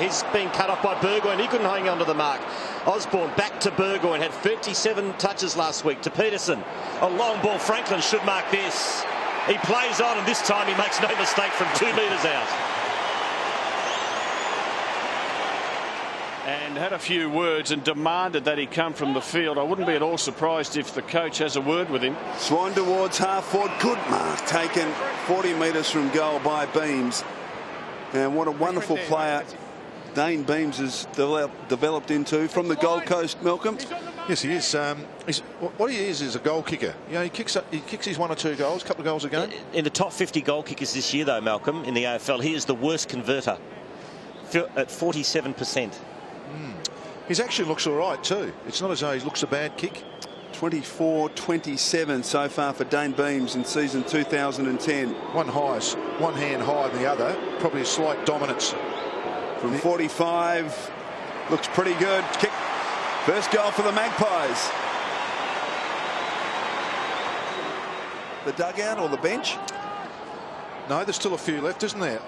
He's been cut off by Burgoyne. He couldn't hang on to the mark. Osborne back to Burgoyne. Had 37 touches last week to Peterson. A long ball. Franklin should mark this. He plays on, and this time he makes no mistake from 2 metres out. And had a few words and demanded that he come from the field. I wouldn't be at all surprised if the coach has a word with him. Swan towards half forward. Good mark taken 40 metres from goal by Beams. And what a wonderful player Dane Beams has developed into from the Gold Coast, Malcolm. Yes, he is. What he is a goal kicker. You know, he kicks his 1 or 2 goals, a couple of goals a game. In the top 50 goal kickers this year, though, Malcolm, in the AFL, he is the worst converter at 47%. He actually looks all right too. It's not as though he looks a bad kick. 24-27 so far for Dane Beams in season 2010. One hand higher than the other. Probably a slight dominance. From 45, looks pretty good. Kick. First goal for the Magpies. The dugout or the bench? No, there's still a few left, isn't there?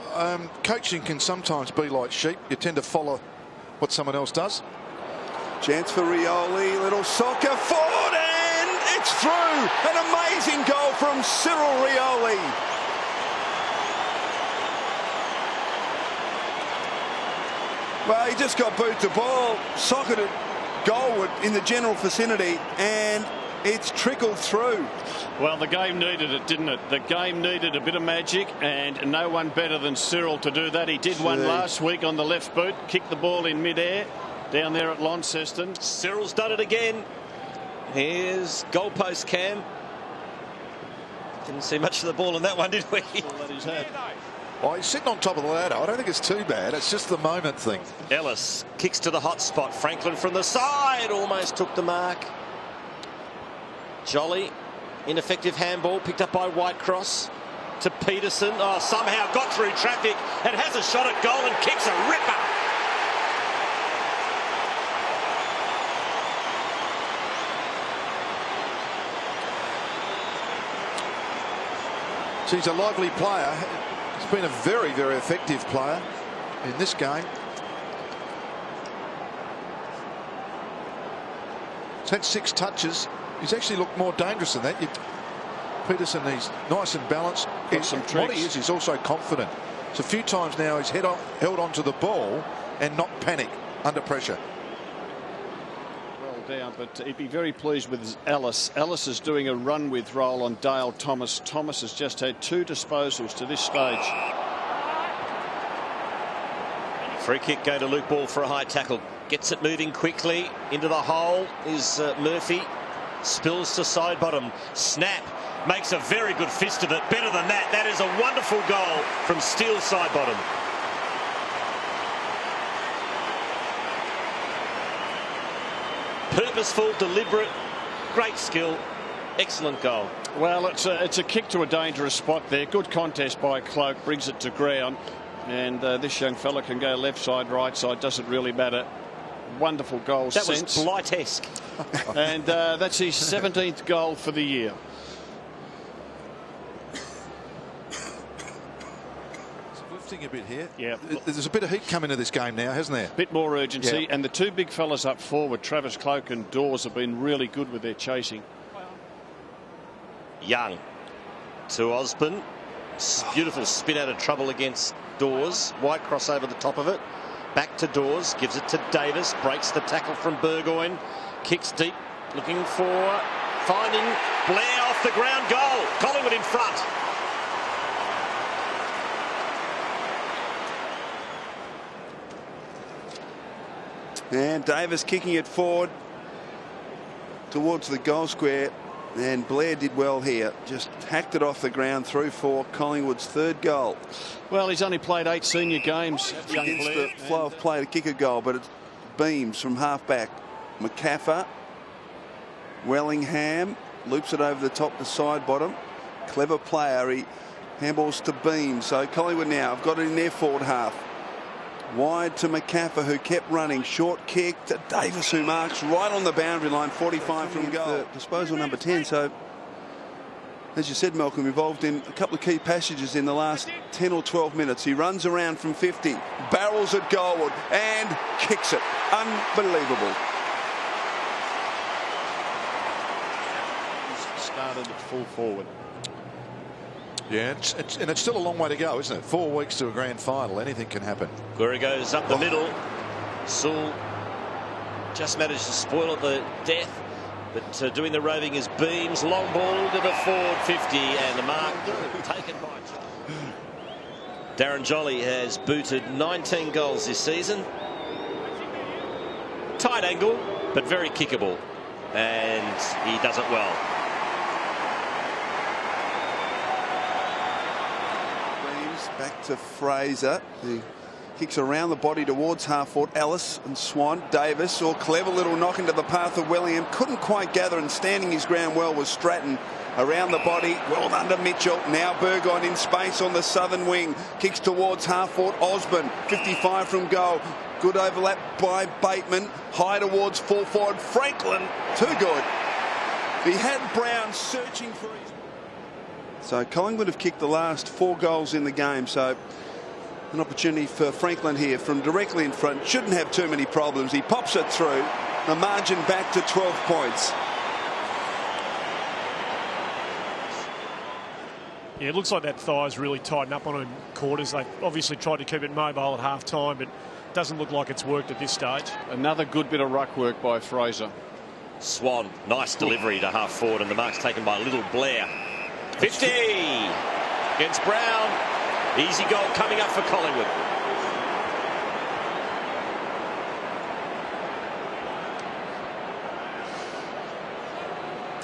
Coaching can sometimes be like sheep. You tend to follow what someone else does. Chance for Rioli, little soccer forward, and it's through. An amazing goal from Cyril Rioli. Well, he just got boot to ball, socketed it goalward in the general vicinity, and it's trickled through. Well, the game needed it, didn't it? The game needed a bit of magic, and no one better than Cyril to do that. He did one last week on the left boot, kicked the ball in mid-air down there at Launceston. Cyril's done it again. Here's goalpost Cam. Didn't see much of the ball in that one, did we? Oh, he's sitting on top of the ladder. I don't think it's too bad. It's just the moment thing. Ellis kicks to the hot spot. Franklin from the side almost took the mark. Jolly, ineffective handball picked up by Whitecross to Peterson. Oh, somehow got through traffic and has a shot at goal and kicks a ripper. He's a lively player. He's been a very, very effective player in this game. He's had 6 touches. He's actually looked more dangerous than that. Peterson, he's nice and balanced. What he is, he's also confident. It's a few times now he's held onto the ball and not panic under pressure. Down, but he'd be very pleased with Ellis. Ellis is doing a run with roll on Dale Thomas. Thomas has just had 2 disposals to this stage. Free kick go to Luke Ball for a high tackle. Gets it moving quickly into the hole is Murphy. Spills to side bottom. Snap makes a very good fist of it. Better than that. That is a wonderful goal from Steele side bottom. Purposeful, deliberate, great skill, excellent goal. Well, it's a kick to a dangerous spot there. Good contest by Cloak, brings it to ground, and this young fella can go left side, right side, doesn't really matter. Wonderful goal that sense. Was Blight-esque. And that's his 17th goal for the year. A bit here. Yeah, there's a bit of heat coming to this game now, hasn't there? Bit more urgency, and the 2 big fellas up forward, Travis Cloak and Dawes, have been really good with their chasing. Young to Osborne. Beautiful spin out of trouble against Dawes. Whitecross over the top of it. Back to Dawes, gives it to Davis, breaks the tackle from Burgoyne, kicks deep, looking for finding Blair off the ground goal. Collingwood in front. And Davis kicking it forward towards the goal square, and Blair did well here. Just hacked it off the ground through for Collingwood's 3rd goal. Well, he's only played 8 senior games. Against the flow of play to kick a goal, but it's Beams from half-back. McCaffer, Wellingham, loops it over the top to side bottom. Clever player, he handballs to Beams. So Collingwood now have got it in their forward half. Wide to McCaffer, who kept running. Short kick to Davis, who marks right on the boundary line, 45 from goal. Disposal number 10, so as you said, Malcolm, involved in a couple of key passages in the last 10 or 12 minutes. He runs around from 50, barrels at goalward and kicks it. Unbelievable. Started at full forward. Yeah, and it's still a long way to go, isn't it? 4 weeks to a grand final. Anything can happen. Where he goes up the middle. Sewell just managed to spoil it the death. But doing the roving is Beams. Long ball to the forward 50. And the mark taken by Darren Jolly has booted 19 goals this season. Tight angle, but very kickable. And he does it well. Back to Fraser. He kicks around the body towards half forward. Ellis and Swan. Davis. Or clever little knock into the path of Wellingham. Couldn't quite gather, and standing his ground well was Stratton. Around the body. Well under Mitchell. Now Burgoyne in space on the southern wing. Kicks towards half forward. Osborne. 55 from goal. Good overlap by Bateman. High towards full forward. Franklin. Too good. He had Brown searching for his... So Collingwood have kicked the last 4 goals in the game. So an opportunity for Franklin here from directly in front. Shouldn't have too many problems. He pops it through. The margin back to 12 points. Yeah, it looks like that thigh's really tightened up on him quarters. They obviously tried to keep it mobile at half time, but it doesn't look like it's worked at this stage. Another good bit of ruck work by Fraser. Swan, nice delivery to half forward, and the mark's taken by Little Blair. 50 against Brown. Easy goal coming up for Collingwood.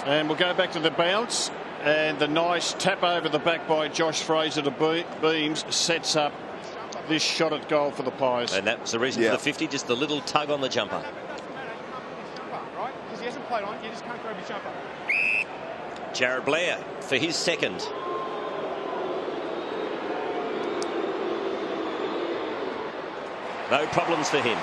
And we'll go back to the bounce, and the nice tap over the back by Josh Fraser to Beams sets up this shot at goal for the Pies. And that was the reason for the 50, just the little tug on the jumper. Right? Because he hasn't played on, you just can't grab his jumper. Jared Blair for his second. No problems for him.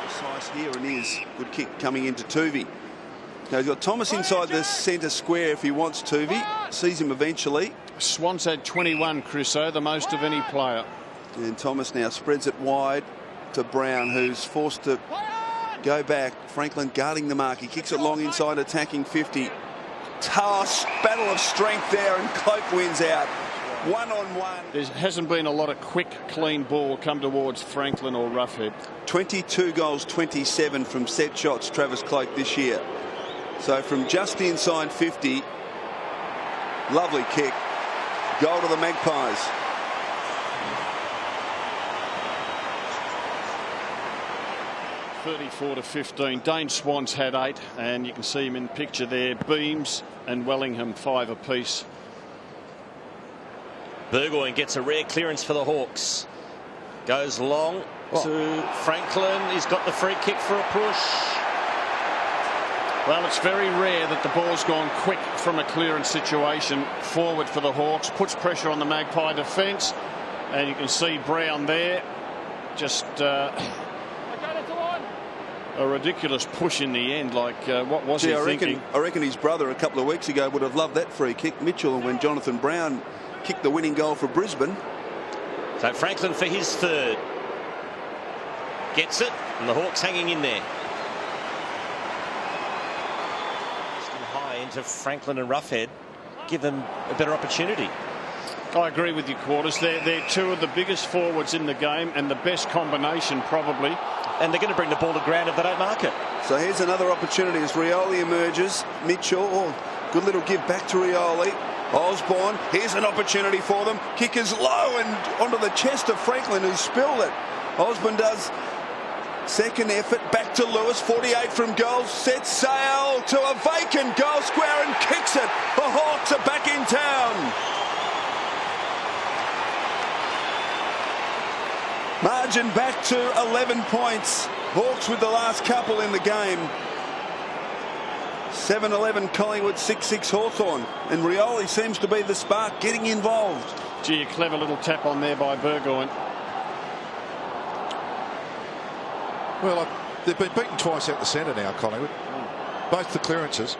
Precise here and is. Good kick coming into Tuvey. Now he's got Thomas inside the centre square if he wants Tuvey. Sees him eventually. Swans had 21, Chriso, the most of any player. And Thomas now spreads it wide to Brown, who's forced to go back. Franklin guarding the mark. He kicks it long inside, attacking 50. Toss, battle of strength there, and Cloak wins out. 1-on-1. There hasn't been a lot of quick, clean ball come towards Franklin or Roughhead. 22 goals, 27 from set shots, Travis Cloak this year. So from just inside 50, lovely kick. Goal to the Magpies. (34-15). Dane Swan's had 8, and you can see him in picture there. Beams and Wellingham 5 apiece. Burgoyne gets a rare clearance for the Hawks. Goes long to Franklin. He's got the free kick for a push. Well, it's very rare that the ball's gone quick from a clearance situation forward for the Hawks. Puts pressure on the Magpie defence, and you can see Brown there. Just a ridiculous push in the end. Like, what was he thinking? I reckon his brother a couple of weeks ago would have loved that free kick, Mitchell, when Jonathan Brown kicked the winning goal for Brisbane. So Franklin for his third. Gets it, and the Hawks hanging in there. Still high into Franklin and Roughhead. Give them a better opportunity. I agree with you, Quarters. They're two of the biggest forwards in the game and the best combination probably. And they're going to bring the ball to ground if they don't mark it. So here's another opportunity as Rioli emerges. Mitchell, good little give back to Rioli. Osborne, here's an opportunity for them. Kick is low and onto the chest of Franklin, who spilled it. Osborne does second effort, back to Lewis, 48 from goal, sets sail to a vacant goal square and kicks it. The Hawks are back in town. Margin back to 11 points. Hawks with the last couple in the game. 7-11 Collingwood, 6-6 Hawthorn. And Rioli seems to be the spark getting involved. Gee, a clever little tap on there by Burgoyne. Well, they've been beaten twice out the centre now, Collingwood. both the clearances.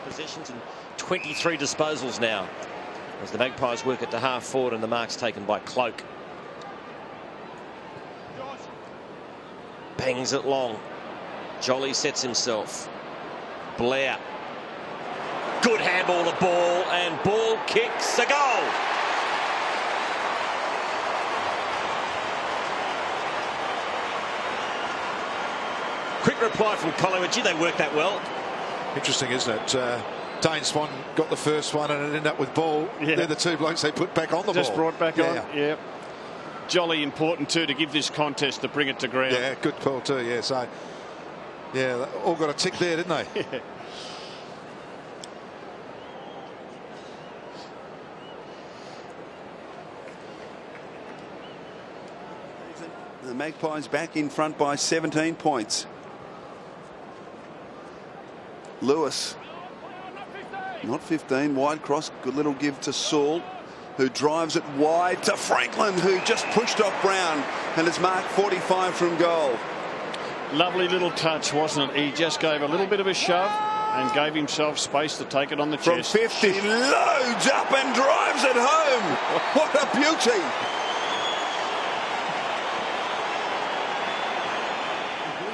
Possessions and 23 disposals now as the Magpies work it to half forward, and the mark's taken by Cloak. Bangs it long. Jolly sets himself. Blair. Good handball the ball, and ball kicks a goal. Quick reply from Collingwood. Gee, they worked that well. Interesting, isn't it? Dane Swan got the first one and it ended up with ball. Yeah. They're the two blokes they put back on the ball. Just brought back on. Yeah. Jolly important too to give this contest to bring it to ground. Yeah, good call too. Yeah, so yeah, they all got a tick there, didn't they? Yeah. The Magpies back in front by 17 points. Lewis. Not 15. Wide cross. Good little give to Saul, who drives it wide to Franklin, who just pushed off Brown and has marked 45 from goal. Lovely little touch, wasn't it? He just gave a little bit of a shove and gave himself space to take it on the From chest. 50, loads up and drives it home. What a beauty.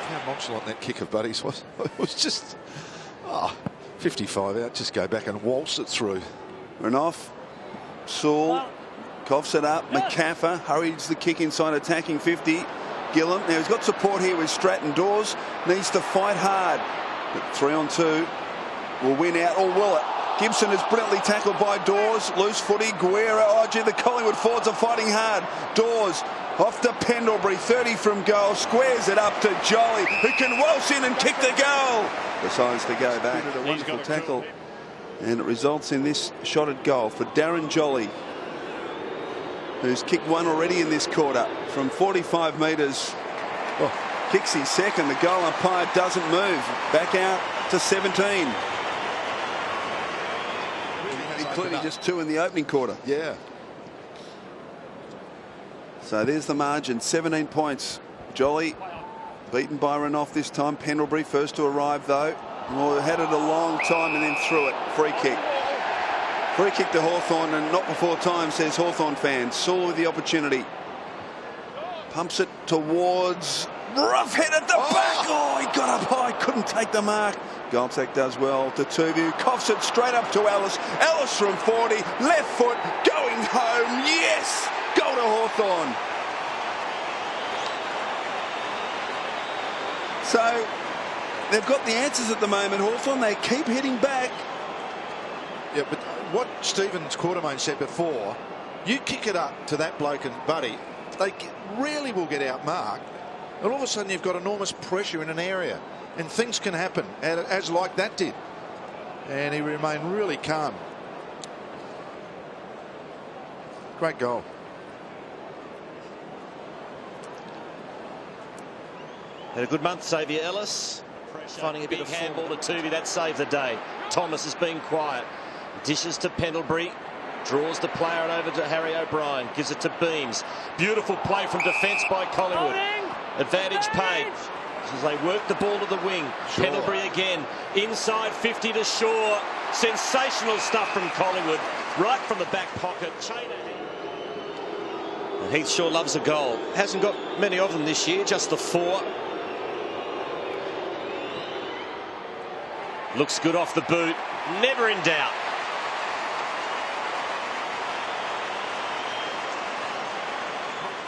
How nonchalant that kick of Buddy's was. It was just 55 out. Just go back and waltz it through. Renoff. Saul coughs it up. McCaffer hurries the kick inside, attacking 50. Gillen. Now he's got support here with Stratton. Dawes needs to fight hard. But 3 on 2 will win out, or will it? Gibson is brilliantly tackled by Dawes. Loose footy. Guerra. Oh, gee, the Collingwood forwards are fighting hard. Dawes off to Pendlebury. 30 from goal. Squares it up to Jolly, who can waltz in and kick the goal. Decides to go back. A wonderful tackle. And it results in this shot at goal for Darren Jolly, who's kicked one already in this quarter from 45 metres. Kicks his second. The goal umpire doesn't move. Back out to 17. Including just 2 in the opening quarter. Yeah. So there's the margin. 17 points. Jolly beaten by Renoff this time. Pendlebury first to arrive though. Well, had it a long time and then threw it. Free kick. Free kick to Hawthorn, and not before time, says Hawthorn fans. Saul with the opportunity. Pumps it towards. Rough head at the back. Oh, he got up high. Couldn't take the mark. Goldsack does well to Tuvu. Coughs it straight up to Ellis. Ellis from 40. Left foot going home. Yes. Goal to Hawthorn. So they've got the answers at the moment, Hawthorn. They keep hitting back. Yeah, but what Stevens Quartermain said before, you kick it up to that bloke and Buddy, they really will get outmarked. And all of a sudden you've got enormous pressure in an area. And things can happen, as like that did. And he remained really calm. Great goal. Had a good month, Xavier Ellis. Finding a big handball to Tuvey. That saved the day. Thomas has been quiet. Dishes to Pendlebury. Draws the player over to Harry O'Brien. Gives it to Beams. Beautiful play from defence by Collingwood. Advantage Page as they work the ball to the wing. Sure. Pendlebury again. Inside 50 to Shaw. Sensational stuff from Collingwood. Right from the back pocket. And Heath Shaw loves a goal. Hasn't got many of them this year. Just the 4. Looks good off the boot. Never in doubt.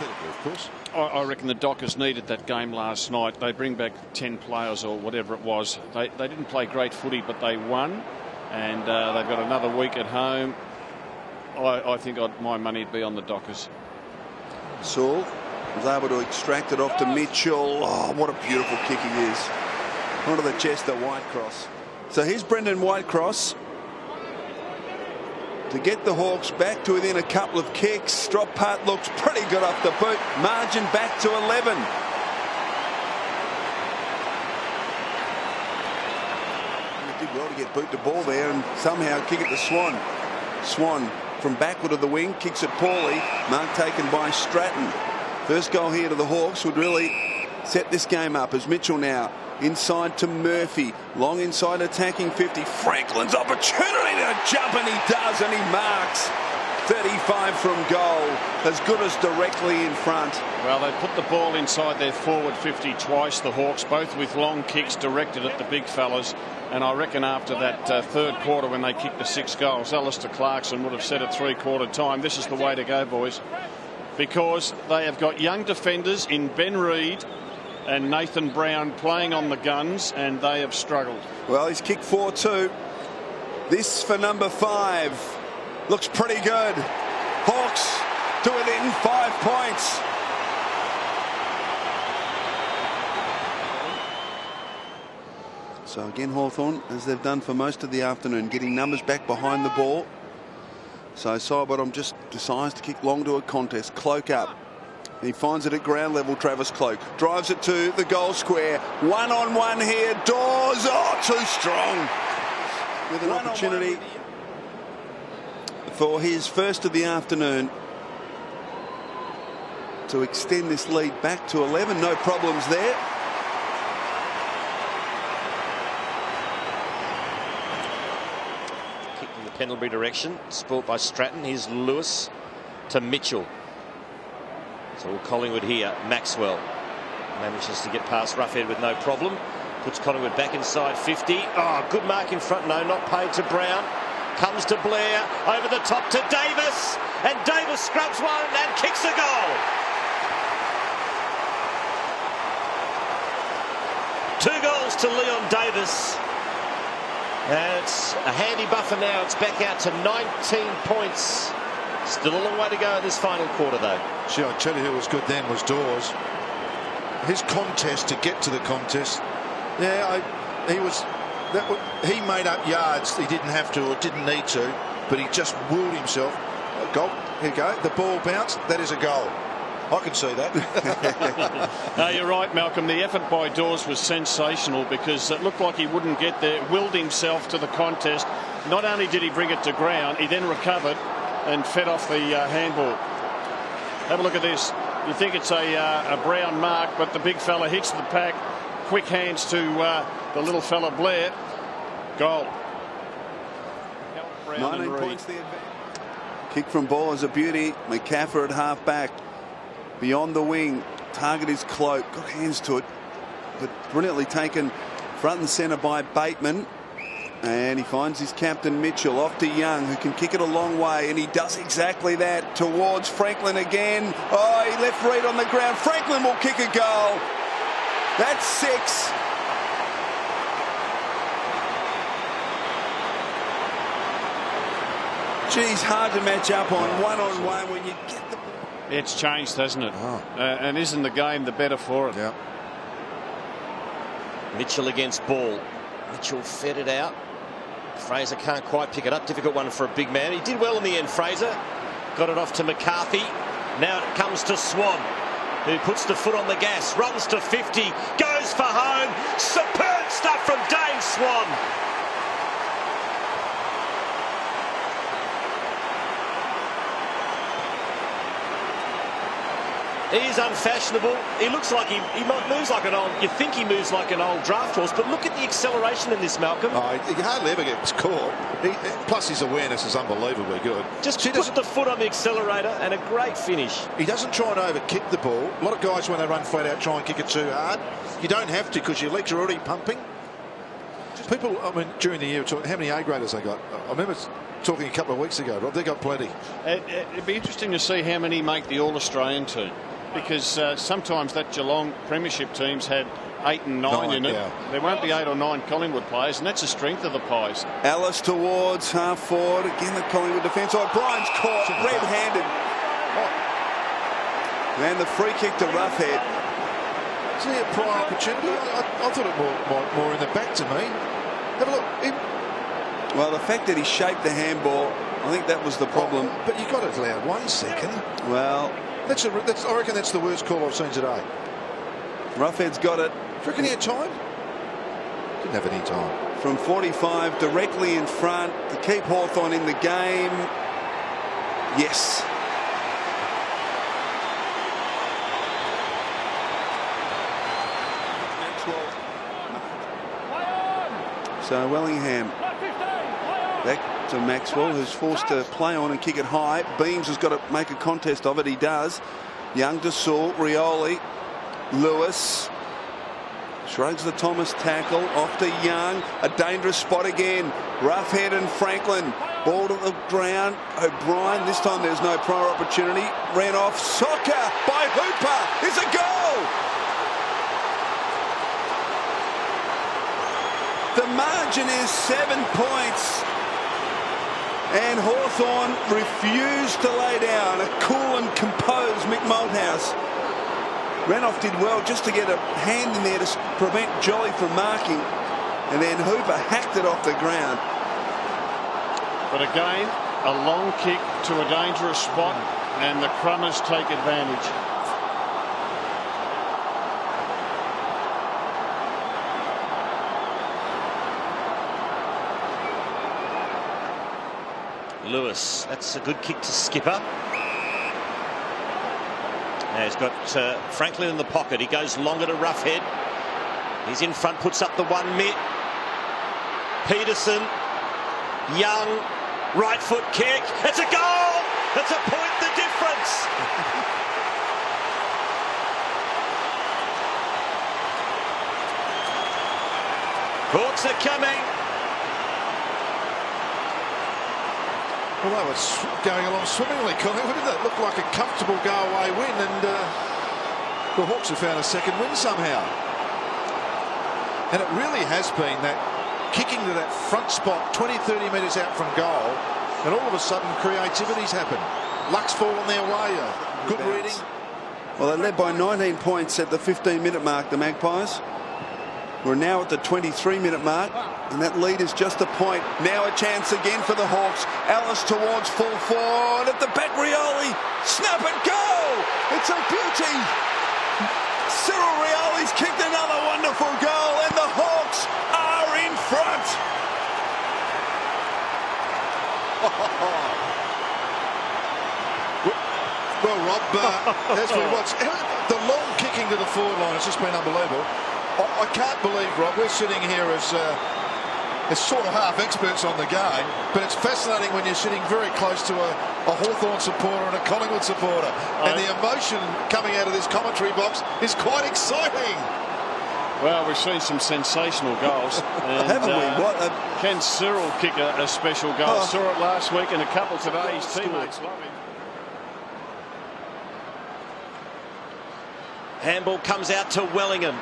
Of course. I reckon the Dockers needed that game last night. They bring back 10 players or whatever it was. They didn't play great footy, but they won. And they've got another week at home. I think my money would be on the Dockers. Saul was able to extract it off to Mitchell. Oh, what a beautiful kick he is. Onto the chest of Whitecross. So here's Brendan Whitecross to get the Hawks back to within a couple of kicks. Drop putt looks pretty good off the boot. Margin back to 11. He did well to get boot the ball there and somehow kick it to Swan. Swan from backward of the wing, kicks it poorly. Mark taken by Stratton. First goal here to the Hawks would really set this game up as Mitchell now inside to Murphy. Long inside attacking 50. Franklin's opportunity to jump, and he does, and he marks. 35 from goal, as good as directly in front. Well, they put the ball inside their forward 50 twice, the Hawks, both with long kicks directed at the big fellas. And I reckon after that third quarter, when they kicked the 6 goals, Alistair Clarkson would have said at three-quarter time, this is the way to go, boys. Because they have got young defenders in Ben Reid and Nathan Brown playing on the guns, and they have struggled. Well, he's kicked 4 too. This for number 5. Looks pretty good. Hawks do it in 5 points. So again, Hawthorn, as they've done for most of the afternoon, getting numbers back behind the ball. So Sidebottom just decides to kick long to a contest. Cloak up. He finds it at ground level, Travis Cloak. Drives it to the goal square. 1-on-1 here. Dawes, oh, too strong. With an opportunity for his first of the afternoon to extend this lead back to 11. No problems there. Kick in the Pendlebury direction, sport by Stratton. Here's Lewis to Mitchell. It's all Collingwood here. Maxwell manages to get past Roughhead with no problem. Puts Collingwood back inside 50. Oh, good mark in front. No, not paid to Brown. Comes to Blair, over the top to Davis, and Davis scrubs one and kicks a goal. 2 goals to Leon Davis. And it's a handy buffer now. It's back out to 19 points. Still a long way to go in this final quarter, though. Gee, I tell you who was good then was Dawes. His contest to get to the contest. Yeah, he made up yards he didn't have to or didn't need to, but he just willed himself. Goal. Here you go. The ball bounced. That is a goal. I can see that. No, you're right, Malcolm. The effort by Dawes was sensational because it looked like he wouldn't get there. Willed himself to the contest. Not only did he bring it to ground, he then recovered and fed off the handball. Have a look at this. You think it's a Brown mark, but the big fella hits the pack. Quick hands to the little fella Blair. Goal. 19 points the advantage. Kick from ball is a beauty. McCaffrey at half back. Beyond the wing. Target is Cloak. Got hands to it. But brilliantly taken front and centre by Bateman. And he finds his captain Mitchell off to Young, who can kick it a long way. And he does exactly that towards Franklin again. Oh, he left Reid on the ground. Franklin will kick a goal. That's 6. Geez, hard to match up on one-on-one when you get the ball. It's changed, hasn't it? And isn't the game the better for it? Yeah. Mitchell against ball. Mitchell fed it out. Fraser can't quite pick it up. Difficult one for a big man. He did well in the end, Fraser. Got it off to McCarthy. Now it comes to Swan, who puts the foot on the gas, runs to 50, goes for home. Superb stuff from Dane Swan. He's unfashionable. He looks like he moves like an old. You think he moves like an old draft horse, but look at the acceleration in this, Malcolm. Oh, he hardly ever gets caught. Plus his awareness is unbelievably good. Just put the foot on the accelerator and a great finish. He doesn't try and over-kick the ball. A lot of guys, when they run flat out, try and kick it too hard. You don't have to because your legs are already pumping. People, I mean, during the year, how many A-graders they got? I remember talking a couple of weeks ago, Rob. They got plenty. It'd be interesting to see how many make the All-Australian team. Because sometimes that Geelong premiership teams had 8 and 9 in it. Yeah. There won't be 8 or 9 Collingwood players, and that's the strength of the Pies. Alice towards half forward. Again, the Collingwood defence. Oh, Brian's caught red-handed. And the free kick to Roughhead. See a prime opportunity? I thought it more in the back to me. Have a look. Well, the fact that he shaped the handball, I think that was the problem. But you got it allowed 1 second. Well, I reckon that's the worst call I've seen today. Roughhead's got it. Do you reckon he had time? Didn't have any time. From 45, directly in front to keep Hawthorn in the game. Yes. So Wellingham back to Maxwell, who's forced to play on and kick it high. Beams has got to make a contest of it. He does. Young to Saul, Rioli, Lewis. Shrugs the Thomas tackle. Off to Young. A dangerous spot again. Roughhead and Franklin. Ball to the ground. O'Brien. This time there's no prior opportunity. Ran off. Soccer by Hooper. It's a goal. The margin is 7 points. And Hawthorn refused to lay down. A cool and composed Mick Malthouse. Renoff did well just to get a hand in there to prevent Jolly from marking. And then Hooper hacked it off the ground. But again, a long kick to a dangerous spot, and the Crummers take advantage. Lewis, that's a good kick to skipper. Now he's got Franklin in the pocket. He goes longer to Roughhead. He's in front, puts up the 1 mitt. Peterson, Young, right foot kick. It's a goal! That's a point the difference. Hawks are coming. Well, that was going along swimmingly, Collingwood. Didn't that look like a comfortable go-away win? And the Hawks have found a second win somehow. And it really has been that kicking to that front spot 20-30 metres out from goal, and all of a sudden creativity's happened. Luck's fallen their way. Good reading. Well, they led by 19 points at the 15-minute mark, the Magpies. We're now at the 23-minute mark, and that lead is just a point. Now a chance again for the Hawks. Ellis towards full forward at the back. Rioli, snap and goal! It's a beauty. Cyril Rioli's kicked another wonderful goal, and the Hawks are in front. Well, Rob, as we watch, the long kicking to the forward line has just been unbelievable. I can't believe, Rob, we're sitting here as sort of half experts on the game, but it's fascinating when you're sitting very close to a Hawthorn supporter and a Collingwood supporter. And the emotion coming out of this commentary box is quite exciting. Well, we've seen some sensational goals. And, haven't we? What? Can Cyril kick a special goal? Saw it last week and a couple today. His teammates love him. Handball comes out to Wellingham.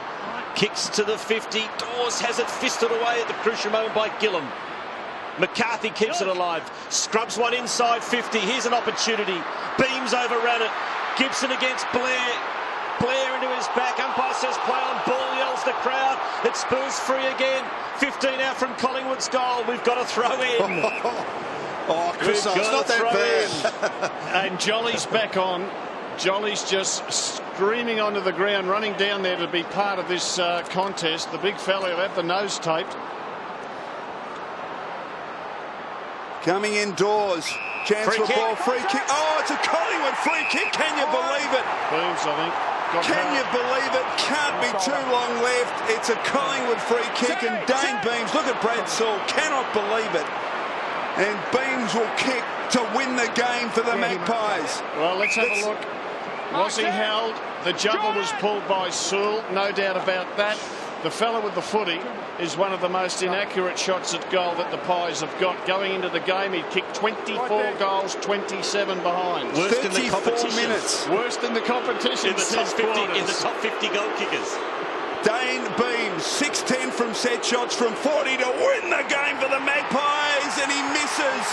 Kicks to the 50. Dawes has it fisted away at the crucial moment by Gillam. McCarthy keeps it alive. Scrubs one inside 50. Here's an opportunity. Beams overran it. Gibson against Blair. Blair into his back. Umpire says play on ball. Yells the crowd. It Spurs free again. 15 out from Collingwood's goal. We've got to throw in. Oh, Chris, it's not that bad. And Jolly's back on. Jolly's just screaming onto the ground, running down there to be part of this contest. The big fella will have the nose taped. Coming indoors. Chance Free for kick. ball. Free kick. Oh, it's a Collingwood free kick. Can you believe it? Booms, I think. Can you believe it? Can't be too long left. It's a Collingwood free kick, and Dane Beams, look at Brad Saul, cannot believe it. And Beams will kick to win the game for the Magpies. Well, let's have a look. Was he held? The jumper was pulled by Sewell, no doubt about that. The fella with the footy is one of the most inaccurate shots at goal that the Pies have got. Going into the game, he kicked 24 goals, 27 behind. Worst in the competition. Minutes. Worst in the competition. In the top 50 goal kickers. Dane Beams, 6-10 from set shots from 40 to win the game for the Magpies, and he misses.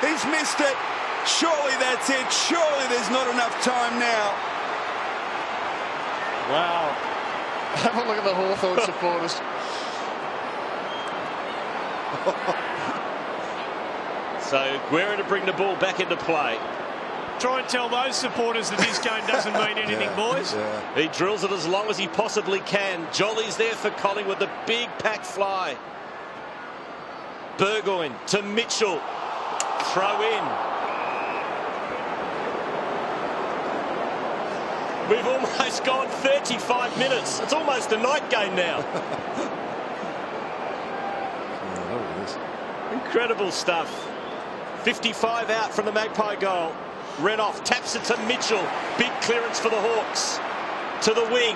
He's missed it. Surely that's it. Surely there's not enough time now. Wow. Have a look at the Hawthorn supporters. So Guerra to bring the ball back into play. Try and tell those supporters that this game doesn't mean anything, boys. Yeah. He drills it as long as he possibly can. Jolly's there for Collingwood, the big pack fly. Burgoyne to Mitchell. Throw in. We've almost gone 35 minutes. It's almost a night game now. is. Incredible stuff. 55 out from the Magpie goal. Renoff taps it to Mitchell. Big clearance for the Hawks. To the wing.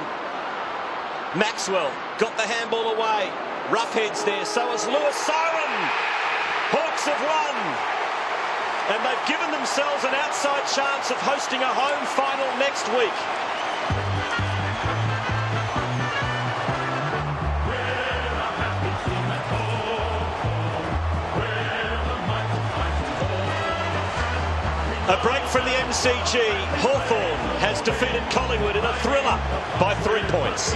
Maxwell got the handball away. Roughheads there. So is Lewis. Siren. Hawks have won. And they've given themselves an outside chance of hosting a home final next week. A break from the MCG. Hawthorn has defeated Collingwood in a thriller by 3 points.